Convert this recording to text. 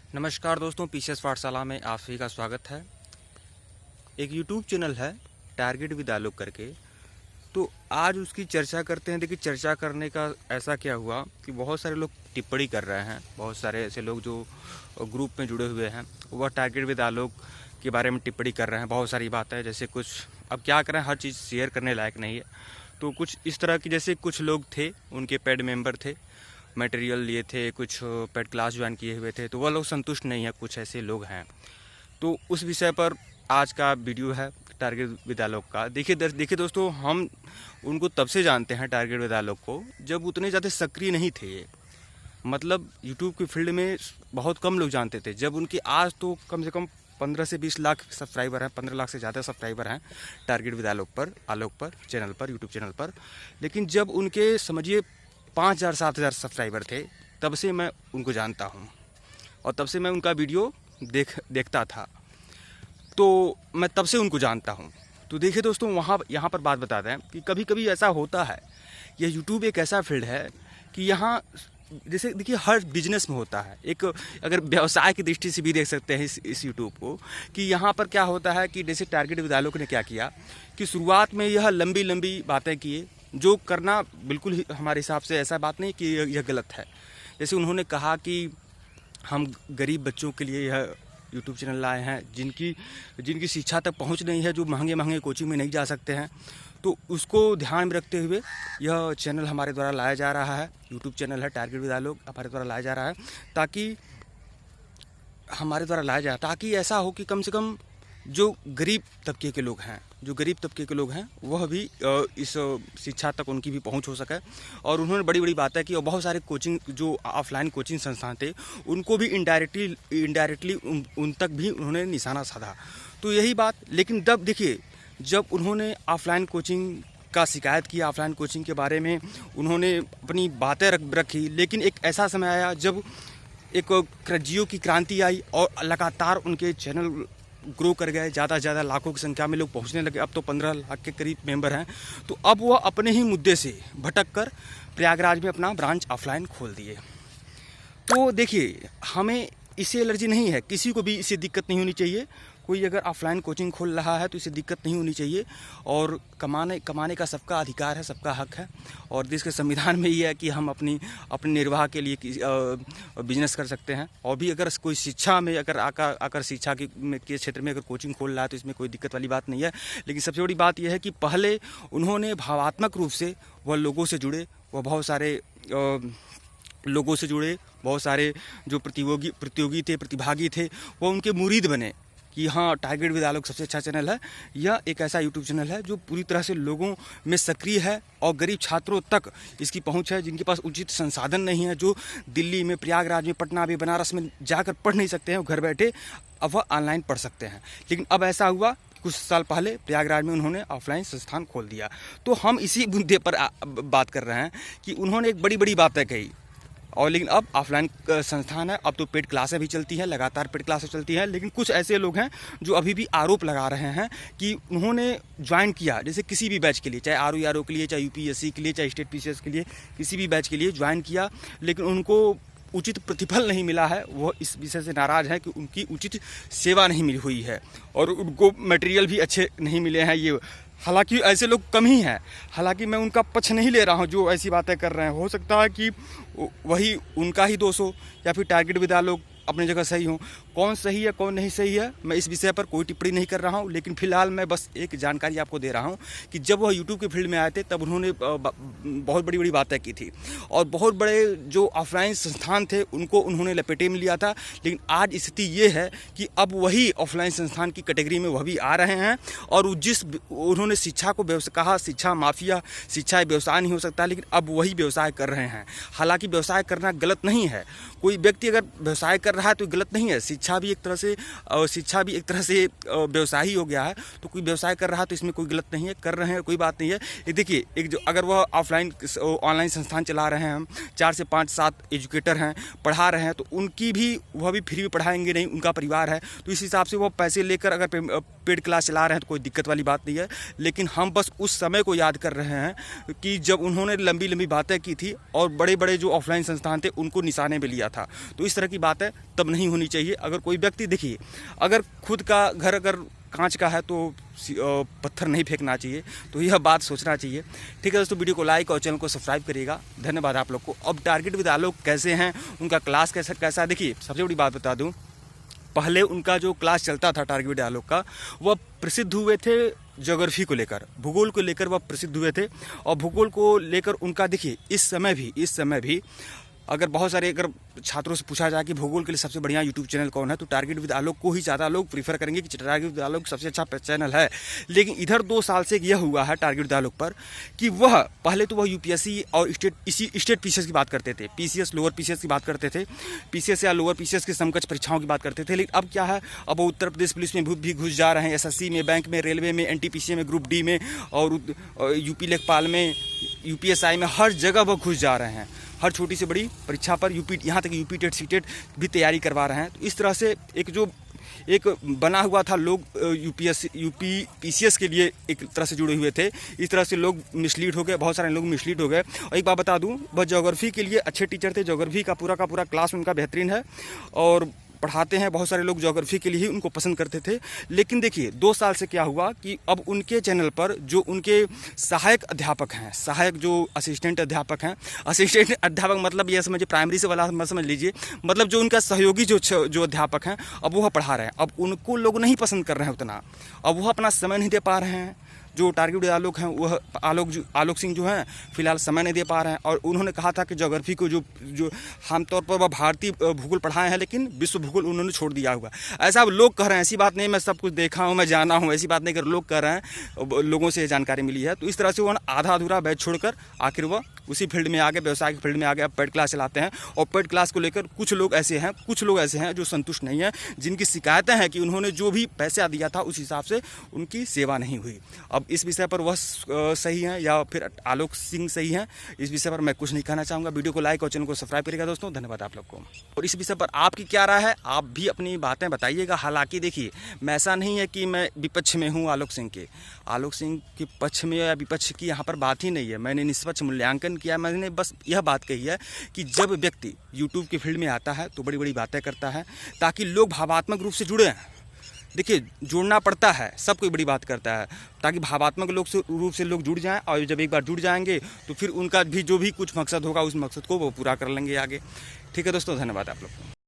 नमस्कार दोस्तों, पीसीएस पाठशाला में आप सभी का स्वागत है। एक यूट्यूब चैनल है टारगेट विद आलोक करके, तो आज उसकी चर्चा करते हैं। देखिए, चर्चा करने का ऐसा क्या हुआ कि बहुत सारे लोग टिप्पणी कर रहे हैं। बहुत सारे ऐसे लोग जो ग्रुप में जुड़े हुए हैं वह टारगेट विद आलोक के बारे में टिप्पणी कर रहे हैं। बहुत सारी बातें, जैसे कुछ अब क्या करें, हर चीज़ शेयर करने लायक नहीं है। तो कुछ इस तरह की, जैसे कुछ लोग थे, उनके पेड मेंबर थे, मटेरियल लिए थे, कुछ पेड क्लास ज्वाइन किए हुए थे, तो वह लोग संतुष्ट नहीं है। कुछ ऐसे लोग हैं, तो उस विषय पर आज का वीडियो है टारगेट विद आलोक का। देखिए दोस्तों, हम उनको तब से जानते हैं, टारगेट विद आलोक को, जब उतने ज़्यादा सक्रिय नहीं थे ये। मतलब यूट्यूब की फील्ड में बहुत कम लोग जानते थे। जब उनके आज तो कम से कम 15 से 20 लाख सब्सक्राइबर हैं, 15 लाख से ज़्यादा सब्सक्राइबर हैं टारगेट विद आलोक पर चैनल पर, यूट्यूब चैनल पर। लेकिन जब उनके समझिए 5,000 7,000 सब्सक्राइबर थे, तब से मैं उनको जानता हूँ और तब से मैं उनका वीडियो देखता था, तो मैं तब से उनको जानता हूँ। तो देखिए दोस्तों, यहाँ पर बात बताते हैं कि कभी कभी ऐसा होता है। यह यूट्यूब एक ऐसा फील्ड है कि यहाँ, जैसे देखिए, हर बिजनेस में होता है। एक अगर व्यवसाय की दृष्टि से भी देख सकते हैं इस यूट्यूब को, कि यहाँ पर क्या होता है कि जैसे टारगेट विद आलोक ने क्या किया कि शुरुआत में यह लंबी लंबी बातें किए, जो करना बिल्कुल ही हमारे हिसाब से ऐसा बात नहीं कि यह गलत है। जैसे उन्होंने कहा कि हम गरीब बच्चों के लिए यह यूट्यूब चैनल लाए हैं, जिनकी शिक्षा तक पहुंच नहीं है, जो महंगे महंगे कोचिंग में नहीं जा सकते हैं। तो उसको ध्यान में रखते हुए यह चैनल हमारे द्वारा लाया जा रहा है। यूट्यूब चैनल है टारगेट विद आलोक, हमारे द्वारा लाया जा रहा है, ताकि ऐसा हो कि कम से कम जो गरीब तबके के लोग हैं वह भी इस शिक्षा तक उनकी भी पहुंच हो सके। और उन्होंने बड़ी बड़ी बातें की, और बहुत सारे कोचिंग, जो ऑफलाइन कोचिंग संस्थान थे, उनको भी इनडायरेक्टली उन तक भी उन्होंने निशाना साधा। तो यही बात। लेकिन तब देखिए, जब उन्होंने ऑफलाइन कोचिंग का शिकायत किया, ऑफलाइन कोचिंग के बारे में उन्होंने अपनी बातें रखी, लेकिन एक ऐसा समय आया जब एक जियो की क्रांति आई और लगातार उनके चैनल ग्रो कर गए। ज़्यादा से ज़्यादा लाखों की संख्या में लोग पहुंचने लगे। अब तो 15 लाख के करीब मेंबर हैं। तो अब वह अपने ही मुद्दे से भटक कर प्रयागराज में अपना ब्रांच ऑफलाइन खोल दिए। तो देखिए, हमें इससे एलर्जी नहीं है, किसी को भी इससे दिक्कत नहीं होनी चाहिए। कोई अगर ऑफलाइन कोचिंग खोल रहा है तो इससे दिक्कत नहीं होनी चाहिए। और कमाने का सबका अधिकार है, सबका हक है। और देश के संविधान में ये है कि हम अपने निर्वाह के लिए बिजनेस कर सकते हैं। और भी अगर कोई शिक्षा में आकर शिक्षा के क्षेत्र में अगर कोचिंग खोल रहा है तो इसमें कोई दिक्कत वाली बात नहीं है। लेकिन सबसे बड़ी बात यह है कि पहले उन्होंने भावात्मक रूप से वह लोगों से जुड़े, वह बहुत सारे लोगों से जुड़े, बहुत सारे जो प्रतिभागी थे, वो उनके मुरीद बने कि हाँ, टारगेट विद आलोक सबसे अच्छा चैनल है। यह एक ऐसा यूट्यूब चैनल है जो पूरी तरह से लोगों में सक्रिय है और गरीब छात्रों तक इसकी पहुंच है, जिनके पास उचित संसाधन नहीं है, जो दिल्ली में, प्रयागराज में, पटना में, बनारस में जाकर पढ़ नहीं सकते हैं, घर बैठे अब वह ऑनलाइन पढ़ सकते हैं। लेकिन अब ऐसा हुआ, कुछ साल पहले प्रयागराज में उन्होंने ऑफलाइन संस्थान खोल दिया। तो हम इसी मुद्दे पर बात कर रहे हैं कि उन्होंने एक बड़ी बड़ी बातें कही, और लेकिन अब ऑफलाइन संस्थान है। अब तो पेड क्लासें भी चलती हैं, लगातार पेड क्लासें चलती हैं। लेकिन कुछ ऐसे लोग हैं जो अभी भी आरोप लगा रहे हैं कि उन्होंने ज्वाइन किया, जैसे किसी भी बैच के लिए, चाहे आरओ के लिए, चाहे यूपीएससी के लिए, चाहे स्टेट पीसीएस के लिए, किसी भी बैच के लिए ज्वाइन किया, लेकिन उनको उचित प्रतिफल नहीं मिला है। वो इस विषय से नाराज़ है कि उनकी उचित सेवा नहीं मिली हुई है और उनको मटेरियल भी अच्छे नहीं मिले हैं। ये हालांकि ऐसे लोग कम ही हैं। हालांकि मैं उनका पक्ष नहीं ले रहा हूं जो ऐसी बातें कर रहे हैं। हो सकता है कि वही उनका ही दोष हो, या फिर टारगेट विद आलोक अपनी जगह सही हो। कौन सही है, कौन नहीं सही है, मैं इस विषय पर कोई टिप्पणी नहीं कर रहा हूं। लेकिन फिलहाल मैं बस एक जानकारी आपको दे रहा हूं कि जब वह यूट्यूब के फील्ड में आए थे, तब उन्होंने बहुत बड़ी बड़ी बातें की थी, और बहुत बड़े जो ऑफलाइन संस्थान थे उनको उन्होंने लपेटे में लिया था। लेकिन आज स्थिति ये है कि अब वही ऑफलाइन संस्थान की कैटेगरी में वह भी आ रहे हैं, और उन्होंने शिक्षा को कहा शिक्षा माफिया, शिक्षा व्यवसाय नहीं हो सकता, लेकिन अब वही व्यवसाय कर रहे हैं। हालांकि व्यवसाय करना गलत नहीं है। कोई व्यक्ति अगर व्यवसाय कर रहा है तो गलत नहीं है। शिक्षा भी एक तरह से व्यवसाय ही हो गया है। तो कोई व्यवसाय कर रहा है तो इसमें कोई गलत नहीं है, कर रहे हैं, कोई बात नहीं है। ये देखिए, एक जो अगर वह ऑनलाइन संस्थान चला रहे हैं, हम 4 से 5 7 एजुकेटर हैं, पढ़ा रहे हैं, तो उनकी भी वह भी फ्री में पढ़ाएंगे नहीं, उनका परिवार है। तो इस हिसाब से वह पैसे लेकर अगर पेड क्लास चला रहे हैं तो कोई दिक्कत वाली बात नहीं है, लेकिन हम बस उस समय को याद कर रहे हैं कि जब उन्होंने लंबी लंबी बातें की थी और बड़े बड़े जो ऑफलाइन संस्थान थे उनको निशाने में लिया था। तो इस तरह की बातें तब नहीं होनी चाहिए। अगर कोई व्यक्ति, देखिए, अगर खुद का घर अगर कांच का है तो पत्थर नहीं फेंकना चाहिए, तो यह बात सोचना चाहिए। ठीक है दोस्तों, वीडियो को लाइक और चैनल को सब्सक्राइब करिएगा। धन्यवाद आप लोग को। अब टारगेट विद आलोक कैसे हैं, उनका क्लास कैसा है, देखिए सबसे बड़ी बात बता दूं, पहले उनका जो क्लास चलता था टारगेट विद आलोक का, वह प्रसिद्ध हुए थे ज्योग्राफी को लेकर, भूगोल को लेकर वह प्रसिद्ध हुए थे। और भूगोल को लेकर उनका, देखिए इस समय भी अगर बहुत सारे अगर छात्रों से पूछा जाए कि भूगोल के लिए सबसे बढ़िया यूट्यूब चैनल कौन है, तो टारगेट विद आलोक को ही ज़्यादा लोग प्रीफर करेंगे कि टारगेट विद आलोक सबसे अच्छा चैनल है। लेकिन इधर 2 साल से यह हुआ है टारगेट विद आलोक पर कि वह पहले तो वह यूपीएससी और स्टेट पीसीएस की बात करते थे, पीसीएस लोअर पीसीएस की बात करते थे, पीसीएस या लोअर पीसीएस की समकक्ष परीक्षाओं की बात करते थे। लेकिन अब क्या है, अब वो उत्तर प्रदेश पुलिस में भी घुस जा रहे हैं, एसएससी में, बैंक में, रेलवे में, एनटीपीसी में, ग्रुप डी में और यूपी लेखपाल में, यूपीएसआई में, हर जगह वो घुस जा रहे हैं। हर छोटी से बड़ी परीक्षा पर यहाँ तक यूपी टेट सीटेट भी तैयारी करवा रहे हैं। तो इस तरह से एक बना हुआ था, लोग यूपी पीसीएस के लिए एक तरह से जुड़े हुए थे, इस तरह से लोग मिसलीड हो गए, बहुत सारे लोग मिसलीड हो गए। और एक बात बता दूं, वह ज्योग्राफी के लिए अच्छे टीचर थे, ज्योग्राफी का पूरा क्लास उनका बेहतरीन है और पढ़ाते हैं। बहुत सारे लोग ज्योग्राफी के लिए ही उनको पसंद करते थे। लेकिन देखिए 2 साल से क्या हुआ कि अब उनके चैनल पर जो उनके सहायक अध्यापक हैं, सहायक जो असिस्टेंट अध्यापक हैं, असिस्टेंट अध्यापक मतलब ये समझिए प्राइमरी से वाला मत समझ लीजिए, मतलब जो उनका सहयोगी जो अध्यापक हैं, अब वह पढ़ा रहे हैं। अब उनको लोग नहीं पसंद कर रहे हैं उतना, अब वह अपना समय नहीं दे पा रहे हैं। जो टारगेट विद आलोक हैं, वह आलोक सिंह जो हैं फिलहाल समय नहीं दे पा रहे हैं। और उन्होंने कहा था कि ज्योग्राफी को जो आमतौर पर वह भारतीय भूगोल पढ़ाए हैं, लेकिन विश्व भूगोल उन्होंने छोड़ दिया हुआ। ऐसा अब लोग कह रहे हैं, ऐसी बात नहीं मैं सब कुछ देखा हूँ, मैं जाना हूँ, ऐसी बात नहीं कर, लोग कह रहे हैं, लोगों से जानकारी मिली है। तो इस तरह से वो आधा अधूरा बैच छोड़कर आखिर वह उसी फील्ड में आ गए, व्यवसाय की फील्ड में आ गए। अब पेड क्लास चलाते हैं और पेड क्लास को लेकर कुछ लोग ऐसे हैं जो संतुष्ट नहीं हैं, जिनकी शिकायतें हैं कि उन्होंने जो भी पैसा दिया था उस हिसाब से उनकी सेवा नहीं हुई। अब इस विषय पर वह सही हैं या फिर आलोक सिंह सही हैं, इस विषय पर मैं कुछ नहीं कहना चाहूँगा। वीडियो को लाइक और चैनल को सब्सक्राइब करिएगा दोस्तों। धन्यवाद आप लोग को। और इस विषय पर आपकी क्या राय है, आप भी अपनी बातें बताइएगा। हालांकि देखिए, मैं ऐसा नहीं है कि मैं विपक्ष में हूँ आलोक सिंह के पक्ष में या विपक्ष की यहाँ पर बात ही नहीं है। मैंने निष्पक्ष मूल्यांकन किया। मैंने बस यह बात कही है कि जब व्यक्ति यूट्यूब की फील्ड में आता है तो बड़ी बड़ी बातें करता है ताकि लोग भावात्मक रूप से जुड़े। देखिए, जोड़ना पड़ता है, सब कोई बड़ी बात करता है ताकि भावात्मक रूप से लोग जुड़ जाएं, और जब एक बार जुड़ जाएंगे तो फिर उनका भी जो भी कुछ मकसद होगा उस मकसद को वो पूरा कर लेंगे आगे। ठीक है दोस्तों, धन्यवाद आप लोग को।